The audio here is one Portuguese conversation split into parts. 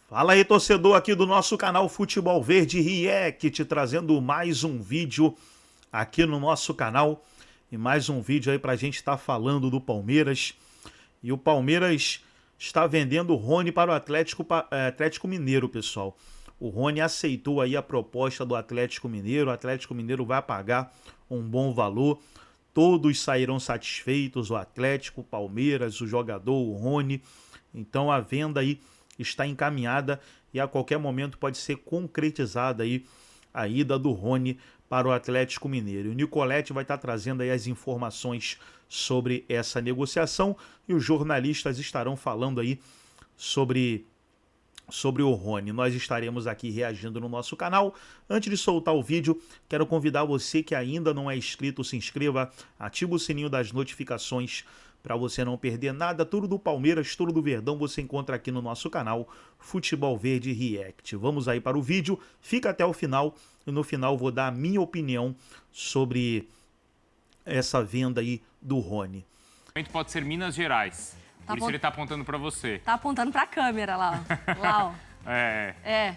Fala aí, torcedor aqui do nosso canal Futebol Verde React, trazendo mais um vídeo aqui no nosso canal. E mais um vídeo aí pra gente estar falando do Palmeiras. E o Palmeiras está vendendo o Rony para o Atlético Mineiro, pessoal. O Rony aceitou aí a proposta do Atlético Mineiro. O Atlético Mineiro vai pagar um bom valor. Todos sairão satisfeitos, o Atlético, o Palmeiras, o jogador, o Rony. Então a venda aí está encaminhada e a qualquer momento pode ser concretizada aí a ida do Rony para o Atlético Mineiro. O Nicolete vai estar trazendo aí as informações sobre essa negociação e os jornalistas estarão falando aí sobre o Rony. Nós estaremos aqui reagindo no nosso canal. Antes de soltar o vídeo, quero convidar você que ainda não é inscrito, se inscreva, ativa o sininho das notificações para você não perder nada. Tudo do Palmeiras, tudo do Verdão você encontra aqui no nosso canal Futebol Verde React. Vamos aí para o vídeo, fica até o final e no final vou dar a minha opinião sobre essa venda aí do Rony. Pode ser Minas Gerais. Por isso ele tá apontando para você. Tá apontando para a câmera lá, ó. Lá, ó.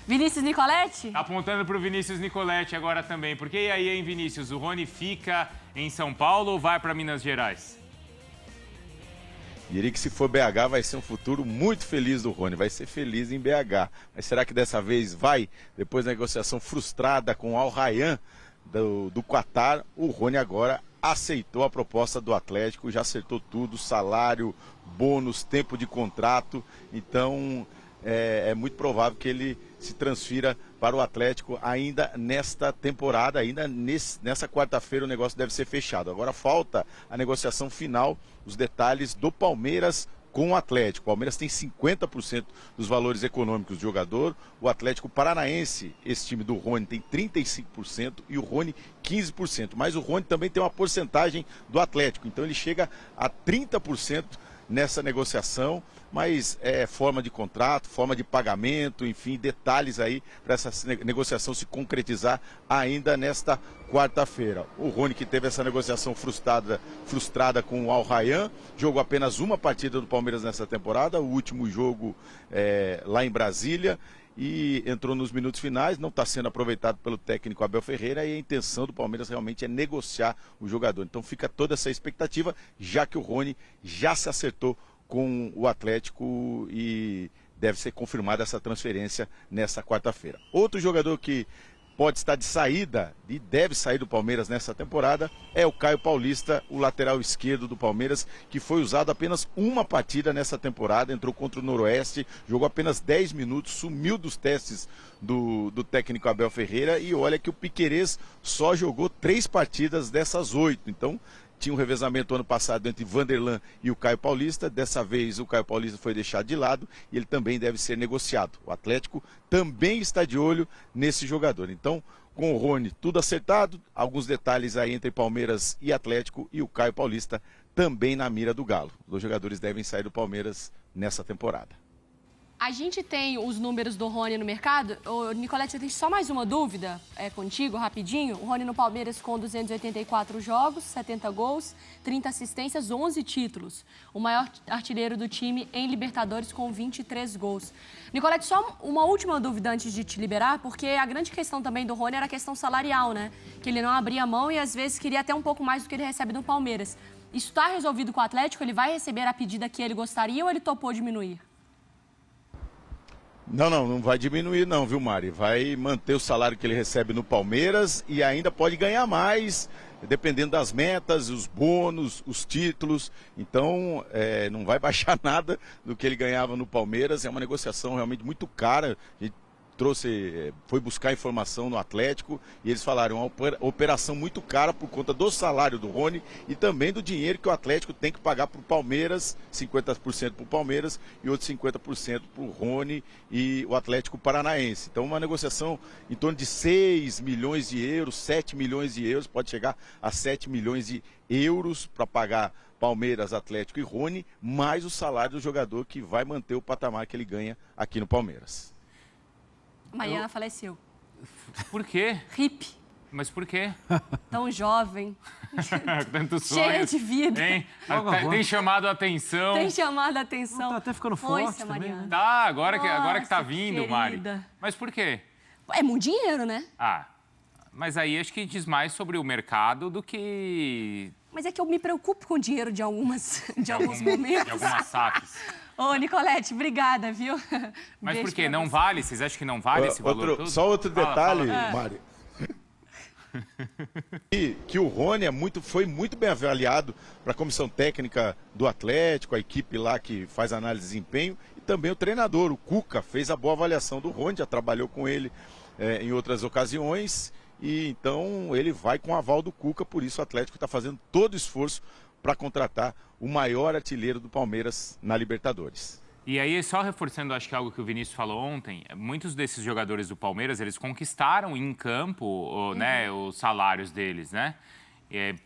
Vinícius Nicolete? Tá apontando para o Vinícius Nicolete agora também. Porque e aí, hein, Vinícius? O Rony fica em São Paulo ou vai para Minas Gerais? Diria que se for BH vai ser um futuro muito feliz do Rony, vai ser feliz em BH. Mas será que dessa vez vai? Depois da negociação frustrada com o Al Rayyan do Qatar, o Rony agora aceitou a proposta do Atlético, já acertou tudo, salário, bônus, tempo de contrato. Então é muito provável que ele se transfira para o Atlético ainda nesta temporada, ainda nessa quarta-feira o negócio deve ser fechado. Agora falta a negociação final, os detalhes do Palmeiras com o Atlético. O Palmeiras tem 50% dos valores econômicos do jogador, o Atlético Paranaense, esse time do Rony, tem 35% e o Rony 15%. Mas o Rony também tem uma porcentagem do Atlético, então ele chega a 30% nessa negociação, mas é forma de contrato, forma de pagamento, enfim, detalhes aí para essa negociação se concretizar ainda nesta quarta-feira. O Rony, que teve essa negociação frustrada com o Al Rayyan, jogou apenas uma partida do Palmeiras nessa temporada, o último jogo lá em Brasília, e entrou nos minutos finais, não está sendo aproveitado pelo técnico Abel Ferreira, e a intenção do Palmeiras realmente é negociar o jogador. Então fica toda essa expectativa, já que o Rony já se acertou com o Atlético e deve ser confirmada essa transferência nessa quarta-feira. Outro jogador que pode estar de saída e deve sair do Palmeiras nessa temporada é o Caio Paulista, o lateral esquerdo do Palmeiras, que foi usado apenas uma partida nessa temporada, entrou contra o Noroeste, jogou apenas 10 minutos, sumiu dos testes do técnico Abel Ferreira, e olha que o Piquerez só jogou 3 partidas dessas 8, então tinha um revezamento ano passado entre Vanderlan e o Caio Paulista. Dessa vez o Caio Paulista foi deixado de lado e ele também deve ser negociado. O Atlético também está de olho nesse jogador. Então, com o Rony tudo acertado, alguns detalhes aí entre Palmeiras e Atlético, e o Caio Paulista também na mira do Galo. Os dois jogadores devem sair do Palmeiras nessa temporada. A gente tem os números do Rony no mercado. Ô, Nicolete, você tem só mais uma dúvida contigo, rapidinho. O Rony no Palmeiras com 284 jogos, 70 gols, 30 assistências, 11 títulos. O maior artilheiro do time em Libertadores com 23 gols. Nicolete, só uma última dúvida antes de te liberar, porque a grande questão também do Rony era a questão salarial, né? Que ele não abria mão e às vezes queria até um pouco mais do que ele recebe no Palmeiras. Isso está resolvido com o Atlético? Ele vai receber a pedida que ele gostaria ou ele topou diminuir? Não vai diminuir não, viu, Mari? Vai manter o salário que ele recebe no Palmeiras e ainda pode ganhar mais, dependendo das metas, os bônus, os títulos. Então, não vai baixar nada do que ele ganhava no Palmeiras. É uma negociação realmente muito cara. A gente foi buscar informação no Atlético e eles falaram, uma operação muito cara por conta do salário do Rony e também do dinheiro que o Atlético tem que pagar para o Palmeiras, 50% para o Palmeiras e outros 50% para o Rony e o Atlético Paranaense. Então uma negociação em torno de 6 milhões de euros, 7 milhões de euros, pode chegar a 7 milhões de euros para pagar Palmeiras, Atlético e Rony, mais o salário do jogador que vai manter o patamar que ele ganha aqui no Palmeiras. Mariana faleceu. Por quê? RIP. Mas por quê? Tão jovem. Tantos Cheia sonhos. de vida. Hein? Tem chamado a atenção. Tem chamado a atenção. Tá até ficando forte também, né? Tá, agora que tá Nossa, vindo, Mari. querida. Mas por quê? É muito dinheiro, né? Ah, mas aí acho que diz mais sobre o mercado do que Mas é que eu me preocupo com o dinheiro de alguns momentos. de algumas SAFs. Ô, Nicolete, obrigada, viu? Mas Beijo por quê? pra Não você. vale? Vocês acham que não vale esse valor todo? Só outro detalhe, fala. Mário. Que o Rony foi muito bem avaliado para a comissão técnica do Atlético, a equipe lá que faz análise de desempenho, e também o treinador, o Cuca, fez a boa avaliação do Rony, já trabalhou com ele em outras ocasiões, e então ele vai com o aval do Cuca, por isso o Atlético está fazendo todo o esforço para contratar o maior artilheiro do Palmeiras na Libertadores. E aí, só reforçando, acho que algo que o Vinícius falou ontem, muitos desses jogadores do Palmeiras, eles conquistaram em campo, né, os salários deles, né?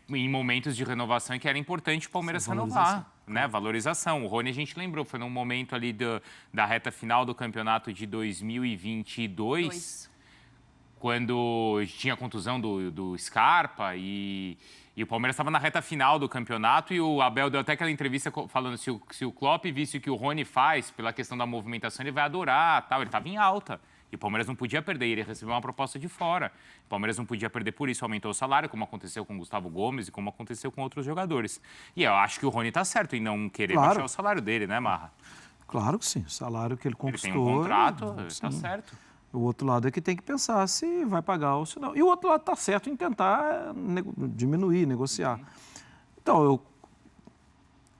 Em momentos de renovação que era importante o Palmeiras renovar, né? Valorização. O Rony, a gente lembrou, foi num momento ali da reta final do campeonato de 2022, quando tinha a contusão do Scarpa e o Palmeiras estava na reta final do campeonato e o Abel deu até aquela entrevista falando se o Klopp visse o que o Rony faz pela questão da movimentação, ele vai adorar, tal. Ele estava em alta e o Palmeiras não podia perder, ele recebeu uma proposta de fora. O Palmeiras não podia perder, por isso aumentou o salário, como aconteceu com o Gustavo Gomes e como aconteceu com outros jogadores. E eu acho que o Rony está certo em não querer baixar o salário dele, né, Marra? Claro que sim, o salário que ele conquistou... Ele tem um contrato, está certo. O outro lado é que tem que pensar se vai pagar ou se não. E o outro lado está certo em tentar diminuir, negociar. Então,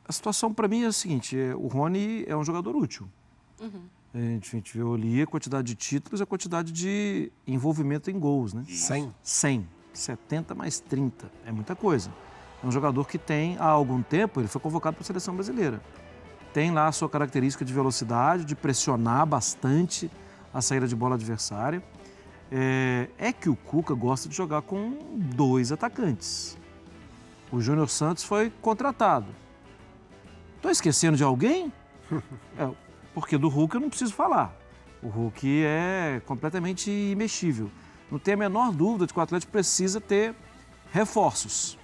a situação para mim é a seguinte, o Rony é um jogador útil. A gente viu ali a quantidade de títulos e a quantidade de envolvimento em gols, né? 100. 70 mais 30. É muita coisa. É um jogador que tem, há algum tempo, ele foi convocado para a seleção brasileira. Tem lá a sua característica de velocidade, de pressionar bastante a saída de bola adversária. É que o Cuca gosta de jogar com 2 atacantes. O Júnior Santos foi contratado. Estou esquecendo de alguém? Porque do Hulk eu não preciso falar. O Hulk é completamente imexível. Não tem a menor dúvida de que o Atlético precisa ter reforços.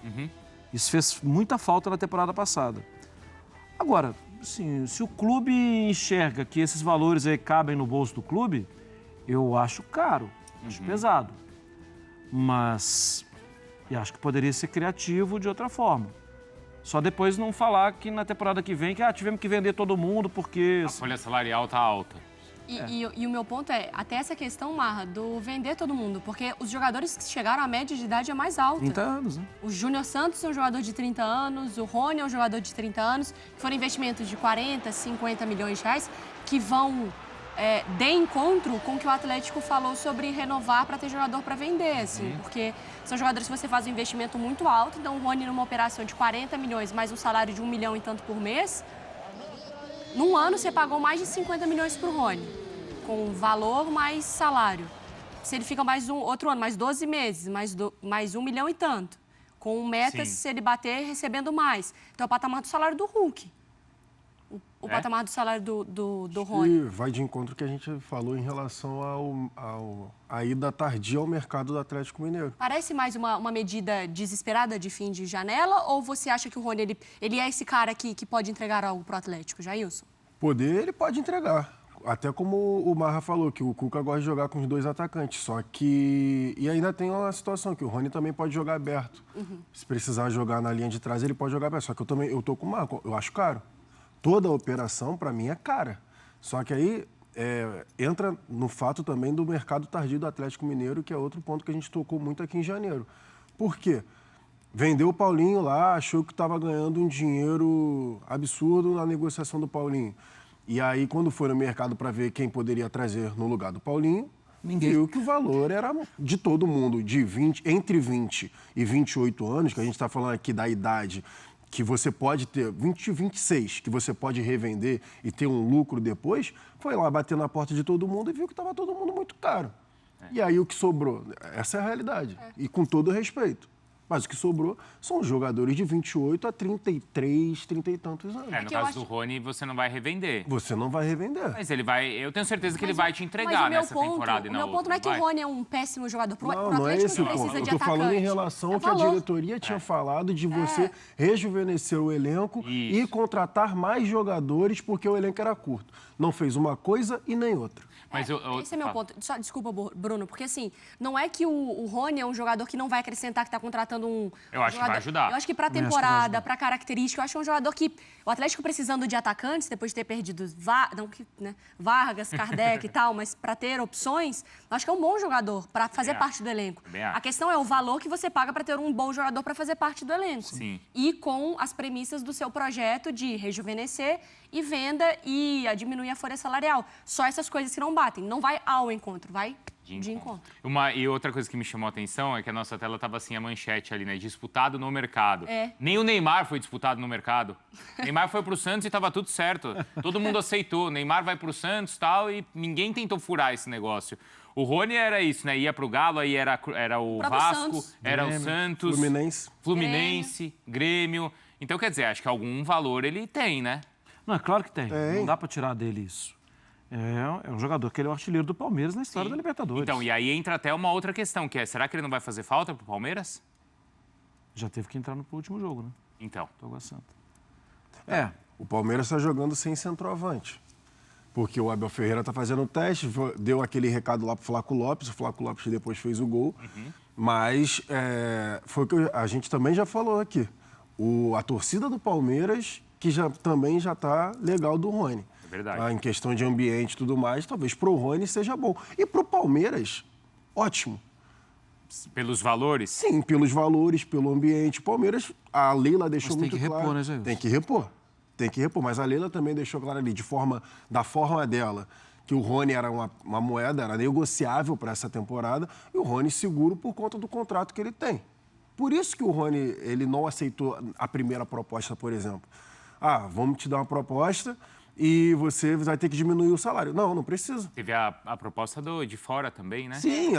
Isso fez muita falta na temporada passada. Agora, assim, se o clube enxerga que esses valores aí cabem no bolso do clube, eu acho caro, acho pesado. Mas eu acho que poderia ser criativo de outra forma. Só depois não falar que na temporada que vem que tivemos que vender todo mundo porque... A folha salarial está alta. E o meu ponto é, até essa questão, Marra, do vender todo mundo, porque os jogadores que chegaram, a média de idade é mais alta. 30 anos, né? O Júnior Santos é um jogador de 30 anos, o Rony é um jogador de 30 anos, que foram investimentos de 40, 50 milhões de reais, que vão de encontro com o que o Atlético falou sobre renovar para ter jogador para vender, assim, porque são jogadores que você faz um investimento muito alto, então o Rony numa operação de 40 milhões, mais um salário de 1 milhão e tanto por mês, num ano você pagou mais de 50 milhões para o Rony, com valor mais salário. Se ele fica outro ano, mais 12 meses, mais 1 milhão e tanto, com metas, se ele bater, recebendo mais. Então é o patamar do salário do Hulk. O patamar do salário do Rony. E vai de encontro que a gente falou em relação à ida tardia ao mercado do Atlético Mineiro. Parece mais uma medida desesperada de fim de janela ou você acha que o Rony ele é esse cara que pode entregar algo pro Atlético, Jailson? Poder, ele pode entregar. Até como o Marra falou, que o Cuca gosta de jogar com os 2 atacantes. Só que... E ainda tem uma situação que o Rony também pode jogar aberto. Se precisar jogar na linha de trás, ele pode jogar aberto. Só que eu tô com o Marco, eu acho caro. Toda a operação, para mim, é cara. Só que aí entra no fato também do mercado tardio do Atlético Mineiro, que é outro ponto que a gente tocou muito aqui em janeiro. Por quê? Vendeu o Paulinho lá, achou que estava ganhando um dinheiro absurdo na negociação do Paulinho. E aí, quando foi no mercado para ver quem poderia trazer no lugar do Paulinho, viu que o valor era de todo mundo, entre 20 e 28 anos, que a gente está falando aqui da idade que você pode ter, 20 e 26, que você pode revender e ter um lucro depois, foi lá bater na porta de todo mundo e viu que estava todo mundo muito caro. E aí o que sobrou? Essa é a realidade. E com todo respeito. Mas o que sobrou são jogadores de 28 a 33, 30 e tantos anos. No caso do Rony, você não vai revender. Você não vai revender. Mas ele vai... Eu tenho certeza que ele vai te entregar nessa temporada e na outra. O meu ponto não é que o Rony é um péssimo jogador. Não é esse o ponto. Eu tô falando em relação ao que a diretoria tinha falado de você rejuvenescer o elenco e contratar mais jogadores porque o elenco era curto. Não fez uma coisa e nem outra. Mas esse é meu ponto. Só, desculpa, Bruno, porque assim, não é que o Rony é um jogador que não vai acrescentar, que está contratando um... Eu acho que vai ajudar. Eu acho que para a temporada, para característica, eu acho que é um jogador que... O Atlético precisando de atacantes, depois de ter perdido Vargas, Kardec e tal, mas para ter opções, eu acho que é um bom jogador para fazer parte do elenco. A questão é o valor que você paga para ter um bom jogador para fazer parte do elenco. Sim. E com as premissas do seu projeto de rejuvenescer e venda e diminuir a folha salarial. Só essas coisas que não batem. Não vai ao encontro, vai de encontro. E outra coisa que me chamou a atenção é que a nossa tela estava assim, a manchete ali, né? Disputado no mercado. Nem o Neymar foi disputado no mercado. O Neymar foi pro Santos e estava tudo certo. Todo mundo aceitou. O Neymar vai pro Santos e tal, e ninguém tentou furar esse negócio. O Rony era isso, né? Ia pro Galo, aí era o Vasco, Santos. era o Santos. Fluminense. Grêmio. Então, quer dizer, acho que algum valor ele tem, né? Não, é claro que tem. Não dá para tirar dele isso. É um jogador que ele é o artilheiro do Palmeiras na história da Libertadores. Então, e aí entra até uma outra questão, que é, será que ele não vai fazer falta pro Palmeiras? Já teve que entrar no último jogo, né? Então. Tô Santa. O Palmeiras está jogando sem centroavante. Porque o Abel Ferreira está fazendo o teste, deu aquele recado lá pro Flaco Lopes, o Flaco Lopes depois fez o gol. Mas foi o que a gente também já falou aqui. A torcida do Palmeiras, que também já está legal do Rony. É verdade. Em questão de ambiente e tudo mais, talvez pro Rony seja bom. E pro Palmeiras, ótimo. Pelos valores? Sim, pelos valores, pelo ambiente. Palmeiras, a Leila deixou muito claro. Tem que repor, né, Jair? Tem que repor. Mas a Leila também deixou claro ali, da forma dela, que o Rony era uma moeda, era negociável para essa temporada, e o Rony seguro por conta do contrato que ele tem. Por isso que o Rony ele não aceitou a primeira proposta, por exemplo. Vamos te dar uma proposta e você vai ter que diminuir o salário. Não precisa. Teve a proposta de fora também, né? Sim,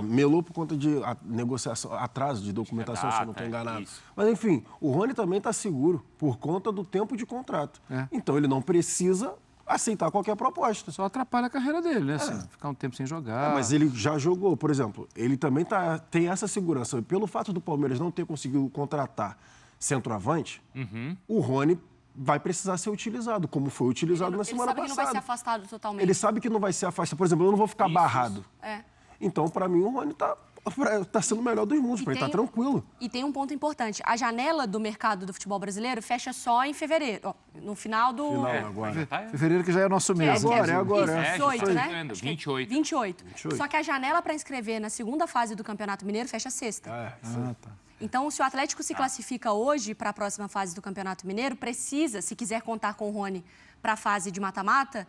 melou por conta de negociação, atraso de documentação, se eu não estou enganado. Isso. Mas, enfim, o Rony também está seguro por conta do tempo de contrato. Então, ele não precisa aceitar qualquer proposta. Só atrapalha a carreira dele, né? Assim, ficar um tempo sem jogar. Mas ele já jogou, por exemplo. Ele também tem essa segurança. Pelo fato do Palmeiras não ter conseguido contratar centroavante, o Rony vai precisar ser utilizado, como foi utilizado na semana passada. Ele sabe que não vai ser afastado totalmente. Ele sabe que não vai ser afastado. Por exemplo, eu não vou ficar barrado. Então, para mim, o Rony está sendo o melhor dos mundos, para ele estar tranquilo. E tem um ponto importante. A janela do mercado do futebol brasileiro fecha só em fevereiro. No final do... Agora. Fevereiro que já é nosso mês. Agora. 28, né? 28. Só que a janela para inscrever na segunda fase do Campeonato Mineiro fecha sexta. Tá. Então, se o Atlético se classifica hoje para a próxima fase do Campeonato Mineiro, precisa, se quiser contar com o Rony para a fase de mata-mata,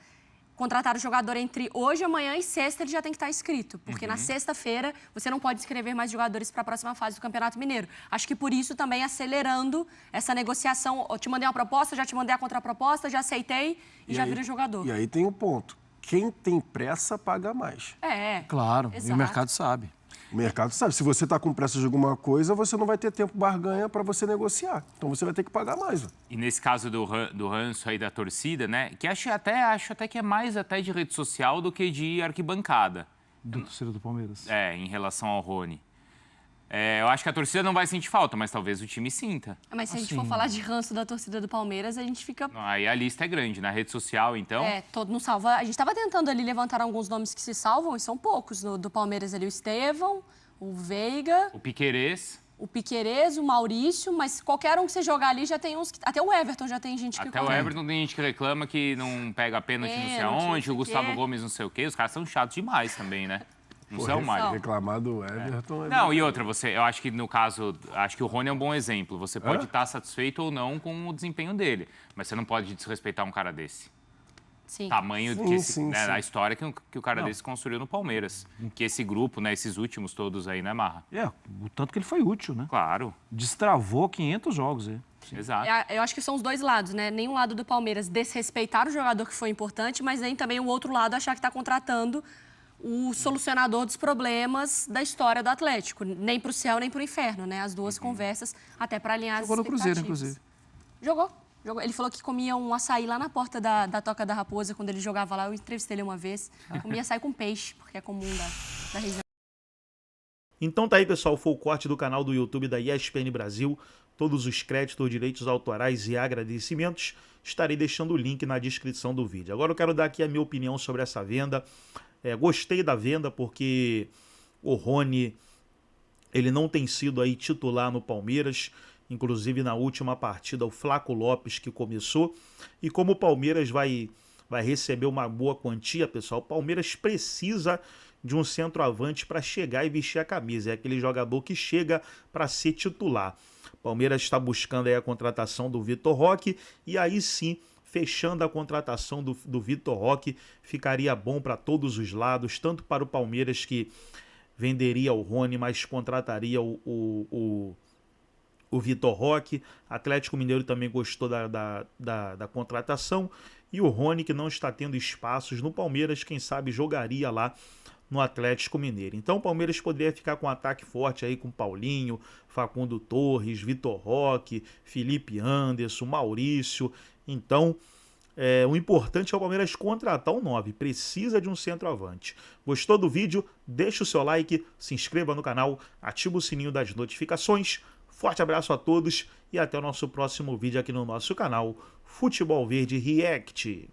contratar o jogador entre hoje, amanhã e sexta, ele já tem que estar inscrito. Porque na sexta-feira você não pode inscrever mais jogadores para a próxima fase do Campeonato Mineiro. Acho que por isso também acelerando essa negociação. Eu te mandei uma proposta, já te mandei a contraproposta, já aceitei e já vira jogador. E aí tem um ponto. Quem tem pressa paga mais. Claro, Exato. e o mercado sabe. O mercado sabe. Se você está com pressa de alguma coisa, você não vai ter tempo barganha para você negociar. Então você vai ter que pagar mais. E nesse caso do ranço aí da torcida, né? Que acho até que é mais até de rede social do que de arquibancada. Do torcedor do Palmeiras. Em relação ao Rony. Eu acho que a torcida não vai sentir falta, mas talvez o time sinta. Mas se a gente for falar de ranço da torcida do Palmeiras, a gente fica... Aí a lista é grande. Na rede social, então... todo não salva. A gente estava tentando ali levantar alguns nomes que se salvam, e são poucos. Do Palmeiras ali, o Estevão, o Veiga... O Piquerez. O Piquerez, o Maurício, mas qualquer um que você jogar ali já tem uns... Até o Everton já tem gente que... Até o Everton tem gente que reclama que não pega pênalti não sei aonde, o Gustavo Gomes não sei o quê. Os caras são chatos demais também, né? Não são mais. Reclamar do Everton... Não, e outra, eu acho que no caso, acho que o Rony é um bom exemplo. Você pode estar satisfeito ou não com o desempenho dele, mas você não pode desrespeitar um cara desse. Sim. Tamanho a história que o cara desse construiu no Palmeiras. Que esse grupo, né, esses últimos todos aí, né, Marra? O tanto que ele foi útil, né? Claro. Destravou 500 jogos aí. Exato. Eu acho que são os dois lados, né? Nenhum lado do Palmeiras desrespeitar o jogador que foi importante, mas nem também o outro lado achar que está contratando o solucionador dos problemas da história do Atlético. Nem para o céu, nem para o inferno, né? As duas conversas, até para alinhar Jogou as no Cruzeiro, expectativas. inclusive. Jogou. Ele falou que comia um açaí lá na porta da Toca da Raposa, quando ele jogava lá. Eu entrevistei ele uma vez. Comia açaí com peixe, porque é comum da região. Então tá aí, pessoal, foi o corte do canal do YouTube da ESPN Brasil. Todos os créditos, direitos autorais e agradecimentos estarei deixando o link na descrição do vídeo. Agora eu quero dar aqui a minha opinião sobre essa venda. Gostei da venda porque o Rony, ele não tem sido aí titular no Palmeiras. Inclusive na última partida o Flaco Lopes que começou. E como o Palmeiras vai receber uma boa quantia, pessoal, o Palmeiras precisa de um centroavante para chegar e vestir a camisa. É aquele jogador que chega para ser titular. O Palmeiras está buscando aí a contratação do Vitor Roque e aí sim, fechando a contratação do Vitor Roque, ficaria bom para todos os lados, tanto para o Palmeiras que venderia o Rony, mas contrataria o Vitor Roque. Atlético Mineiro também gostou da contratação. E o Rony, que não está tendo espaços no Palmeiras, quem sabe jogaria lá no Atlético Mineiro. Então o Palmeiras poderia ficar com um ataque forte aí com Paulinho, Facundo Torres, Vitor Roque, Felipe Anderson, Maurício. Então o importante é o Palmeiras contratar um 9, precisa de um centroavante. Gostou do vídeo? Deixa o seu like, se inscreva no canal, ativa o sininho das notificações. Forte abraço a todos e até o nosso próximo vídeo aqui no nosso canal Futebol Verde React.